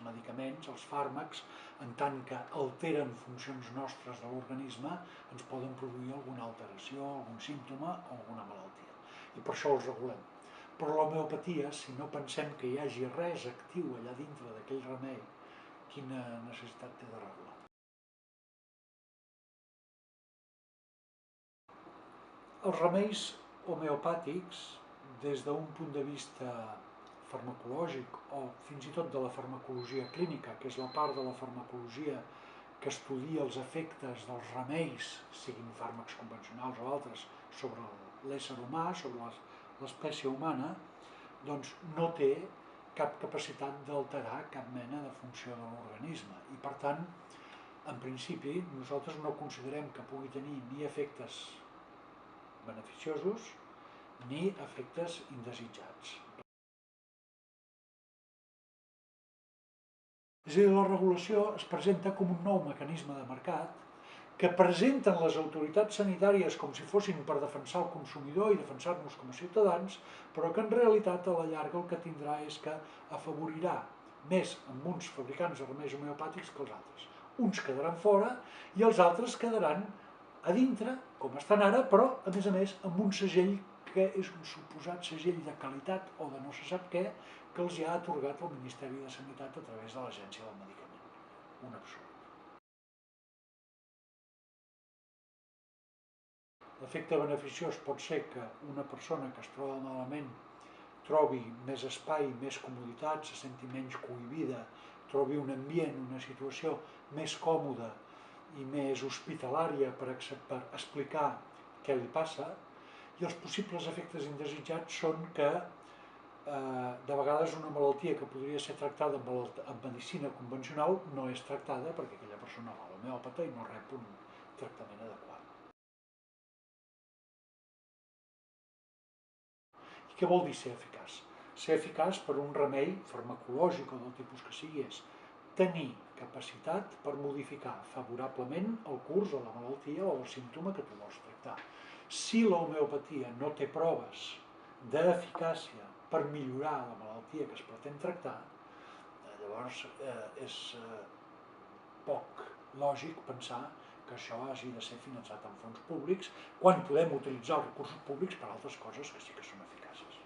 medicaments, els fàrmacs, en tant que alteren funcions nostres de l'organisme, ens poden produir alguna alteració, algun símptoma o alguna malaltia. I per això els regulem. Però l'homeopatia, si no pensem que hi hagi res actiu allà dintre d'aquell remei, quina necessitat té de regular? Els remeis homeopàtics, des d'un punt de vista farmacològic o fins i tot de la farmacologia clínica, que és la part de la farmacologia que estudia els efectes dels remeis, siguin fàrmacs convencionals o altres, sobre l'ésser humà, sobre l'espècie humana, doncs no té cap capacitat d'alterar cap mena de funció de l'organisme. I per tant, en principi, nosaltres no considerem que pugui tenir ni efectes beneficiosos ni efectes indesitjats. És a dir, la regulació es presenta com un nou mecanisme de mercat que presenten les autoritats sanitàries com si fossin per defensar el consumidor i defensar-nos com a ciutadans, però que en realitat a la llarga el que tindrà és que afavorirà més amb uns fabricants de remeis homeopàtics que els altres. Uns quedaran fora i els altres quedaran a dintre, com estan ara, però, a més, amb un segell que és un suposat segell de qualitat o de no se sap què, que els ha atorgat el Ministeri de Sanitat a través de l'Agència del Medicament. Un absurd. L'efecte beneficiós pot ser que una persona que es troba malament trobi més espai, més comoditat, se senti menys cohibida, trobi un ambient, una situació més còmoda i més hospitalària per explicar què li passa, i els possibles efectes indesitjats són que de vegades una malaltia que podria ser tractada amb medicina convencional no és tractada perquè aquella persona va a l'homeòpata i no rep un tractament adequat. I què vol dir ser eficaç? Ser eficaç per un remei farmacològic o del tipus que sigui és tenir capacitat per modificar favorablement el curs de la malaltia o el símptoma que tu vols tractar. Si l'homeopatia no té proves d'eficàcia per millorar la malaltia que es pretén tractar, llavors és poc lògic pensar que això hagi de ser finançat amb fons públics quan podem utilitzar els recursos públics per a altres coses que sí que són eficaces.